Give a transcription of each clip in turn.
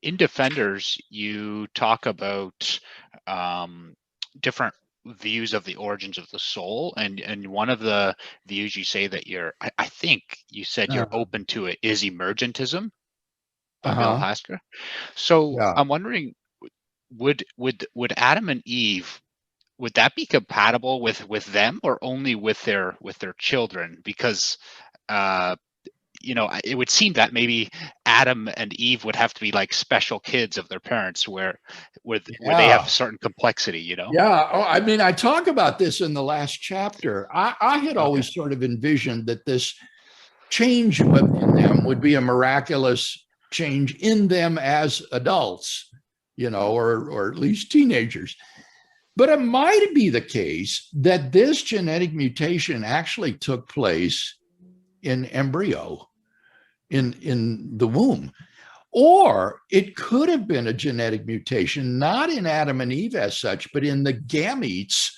In Defenders, you talk about different views of the origins of the soul, and one of the views you say that I think you said you're Uh, open to it is emergentism by Bill uh-huh. Hasker. So Yeah. I'm wondering, would Adam and Eve, would that be compatible with them, or only with their children? Because uh, it would seem that maybe Adam and Eve would have to be like special kids of their parents, where they have Yeah. certain complexity. Yeah. Oh, I mean, I talk about this in the last chapter. I had Okay. always sort of envisioned that this change in them would be a miraculous change in them as adults, or at least teenagers. But it might be the case that this genetic mutation actually took place in embryo, in the womb. Or it could have been a genetic mutation, not in Adam and Eve as such, but in the gametes,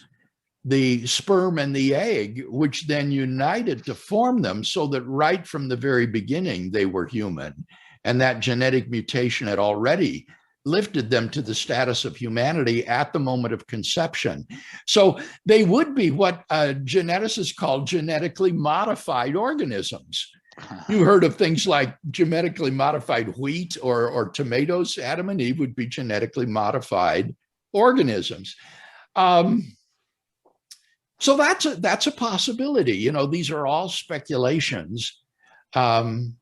the sperm and the egg, which then united to form them, so that right from the very beginning, they were human. And that genetic mutation had already lifted them to the status of humanity at the moment of conception. So they would be what geneticists call genetically modified organisms. You heard of things like genetically modified wheat or tomatoes. Adam and Eve would be genetically modified organisms. Um, so that's a possibility. These are all speculations, um,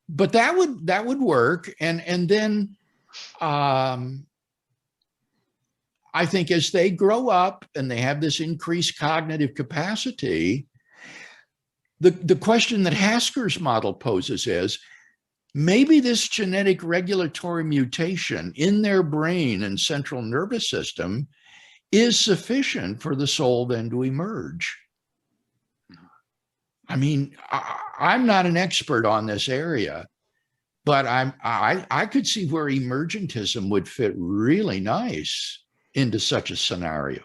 but that would work. And then I think as they grow up and they have this increased cognitive capacity, the question that Hasker's model poses is, maybe this genetic regulatory mutation in their brain and central nervous system is sufficient for the soul then to emerge. I mean, I'm not an expert on this area, but I could see where emergentism would fit really nice into such a scenario.